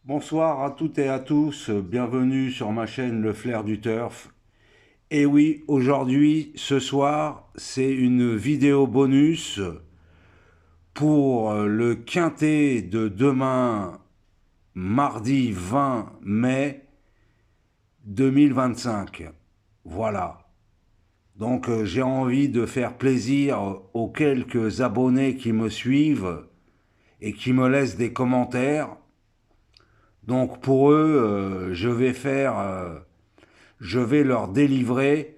Bonsoir à toutes et à tous, bienvenue sur ma chaîne Le Flair du Turf. Et oui, aujourd'hui, ce soir, c'est une vidéo bonus pour le quintet de demain, mardi 20 mai 2025. Voilà. Donc j'ai envie de faire plaisir aux quelques abonnés qui me suivent et qui me laissent des commentaires. Donc pour eux, je vais leur délivrer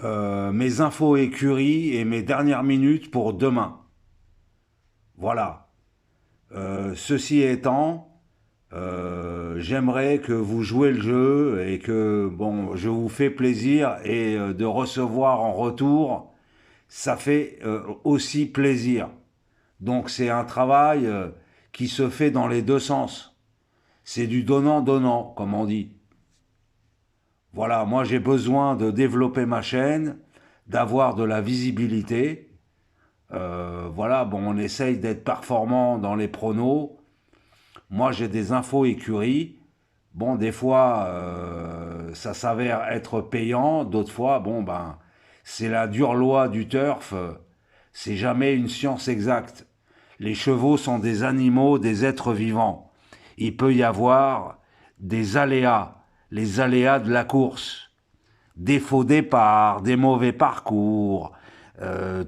mes infos écuries et mes dernières minutes pour demain. Voilà. Ceci étant, j'aimerais que vous jouez le jeu et que bon, je vous fais plaisir et de recevoir en retour, ça fait aussi plaisir. Donc c'est un travail qui se fait dans les deux sens. C'est du donnant-donnant, comme on dit. Voilà, moi j'ai besoin de développer ma chaîne, d'avoir de la visibilité. Voilà, bon, on essaye d'être performant dans les pronos. Moi j'ai des infos écuries. Bon, des fois, ça s'avère être payant. D'autres fois, bon, ben, c'est la dure loi du turf. C'est jamais une science exacte. Les chevaux sont des animaux, des êtres vivants. Il peut y avoir des aléas, les aléas de la course, des faux départs, des mauvais parcours,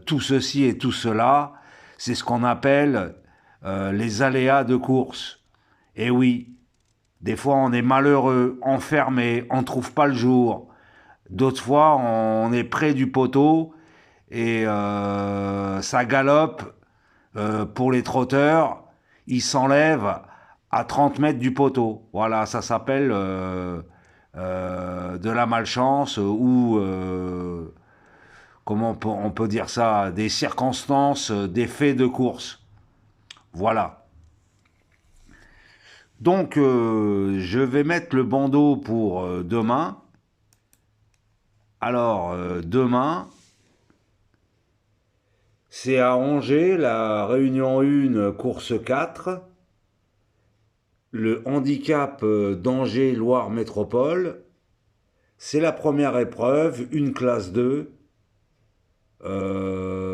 tout ceci et tout cela, c'est ce qu'on appelle les aléas de course. Et oui, des fois on est malheureux, enfermé, on ne trouve pas le jour. D'autres fois on est près du poteau et ça galope pour les trotteurs, ils s'enlèvent à 30 mètres du poteau. Voilà, ça s'appelle de la malchance ou, comment on peut dire ça, des circonstances, des faits de course. Voilà. Donc, je vais mettre le bandeau pour demain. Alors, demain, c'est à Angers, la réunion 1, course 4. Le handicap d'Angers-Loire Métropole. C'est la première épreuve, une classe 2,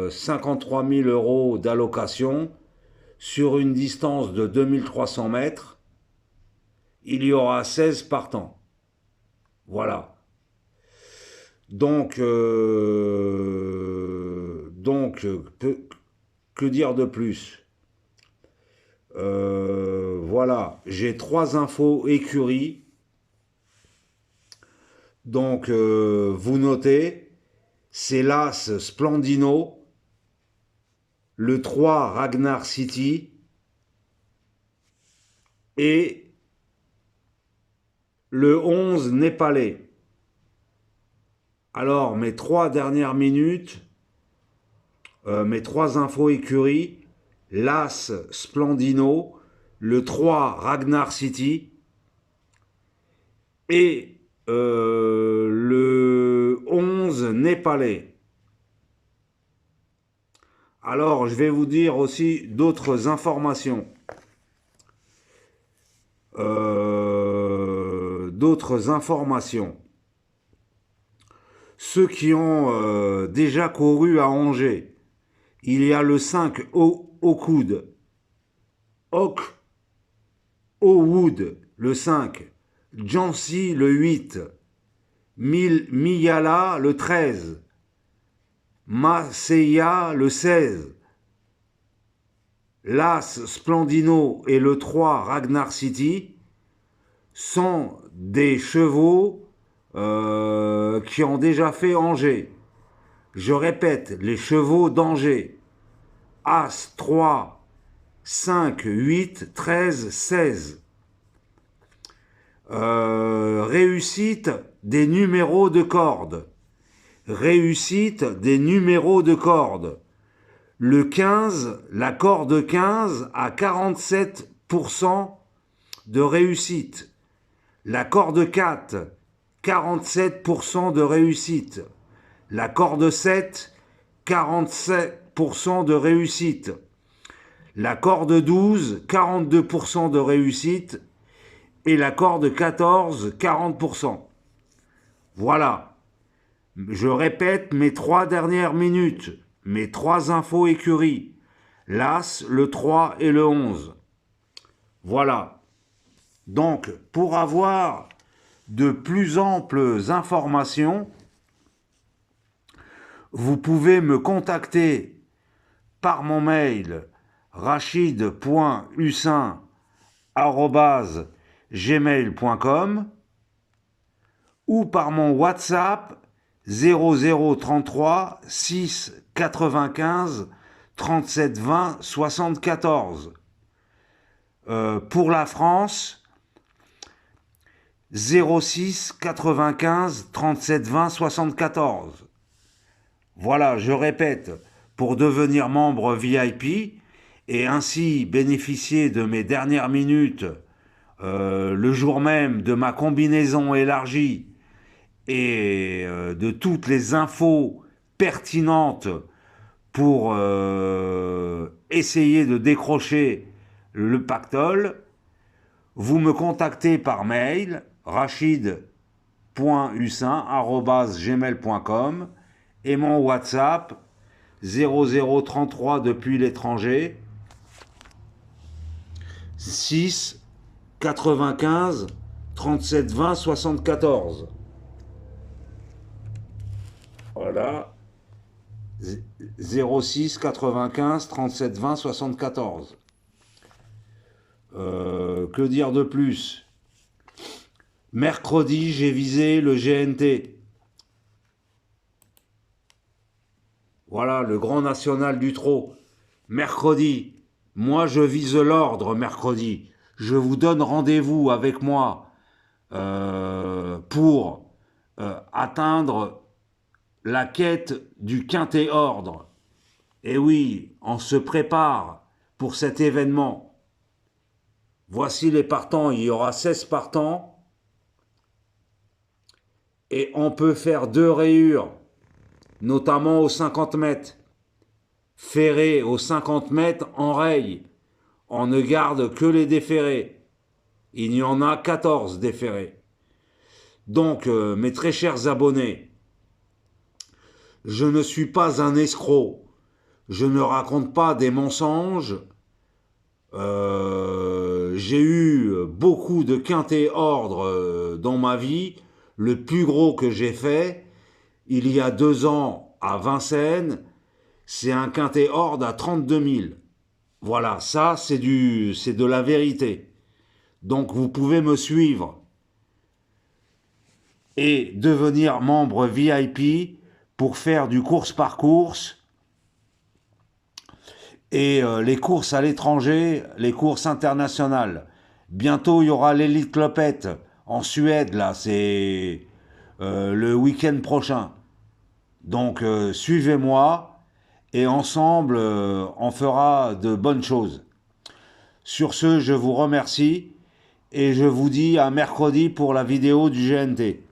53 000 euros d'allocation sur une distance de 2300 mètres. Il y aura 16 partants. Voilà. Donc, que dire de plus? Voilà, j'ai trois infos écuries. Donc, vous notez, c'est l'As Splendino, le 3 Ragnar City et le 11 Népalais. Alors, mes trois dernières minutes, mes trois infos écuries, l'As Splendino, le 3 Ragnar City et le 11 Népalais. Alors, je vais vous dire aussi d'autres informations. Ceux qui ont déjà couru à Angers, il y a le 5 au coude, Oak Wood le 5, Jancy le 8, Miyala le 13, Maseya le 16, l'As Splendino et le 3 Ragnar City sont des chevaux qui ont déjà fait Angers. Je répète, les chevaux d'Angers. As 3, 5, 8, 13, 16. Réussite des numéros de corde. Réussite des numéros de corde. Le 15, la corde 15 a 47% de réussite. La corde 4, 47% de réussite. La corde 7, 47% de réussite. La corde 12, 42% de réussite. Et la corde 14, 40%. Voilà. Je répète mes 3 dernières minutes, mes 3 infos écuries. L'As, le 3 et le 11. Voilà. Donc, pour avoir de plus amples informations, vous pouvez me contacter par mon mail rachid.hussin@gmail.com ou par mon WhatsApp 0033 6 95 37 20 74. Pour la France, 06 95 37 20 74. Voilà, je répète, pour devenir membre VIP et ainsi bénéficier de mes dernières minutes le jour même de ma combinaison élargie et de toutes les infos pertinentes pour essayer de décrocher le pactole, vous me contactez par mail rachid.hussin@gmail.com et mon WhatsApp 0033 depuis l'étranger 6 95 37 20 74. Voilà. 06 95 37 20 74. Que dire de plus? Mercredi, j'ai visé le GNT. Voilà, le Grand National du Trot. Mercredi, moi je vise l'ordre mercredi. Je vous donne rendez-vous avec moi pour atteindre la quête du quintet ordre. Et oui, on se prépare pour cet événement. Voici les partants, il y aura 16 partants. Et on peut faire 2 rayures, notamment aux 50 mètres. Ferré aux 50 mètres en raye. On ne garde que les déferrés. Il y en a 14 déferrés. Donc, mes très chers abonnés, je ne suis pas un escroc. Je ne raconte pas des mensonges. J'ai eu beaucoup de quintets ordre dans ma vie. Le plus gros que j'ai fait, il y a 2 ans à Vincennes, c'est un quintet ordre à 32 000. Voilà, ça c'est de la vérité. Donc vous pouvez me suivre et devenir membre VIP pour faire du course par course et les courses à l'étranger, les courses internationales. Bientôt il y aura l'Elite Clopette en Suède, là, c'est le week-end prochain. Donc suivez-moi et ensemble on fera de bonnes choses. Sur ce, je vous remercie et je vous dis à mercredi pour la vidéo du GNT.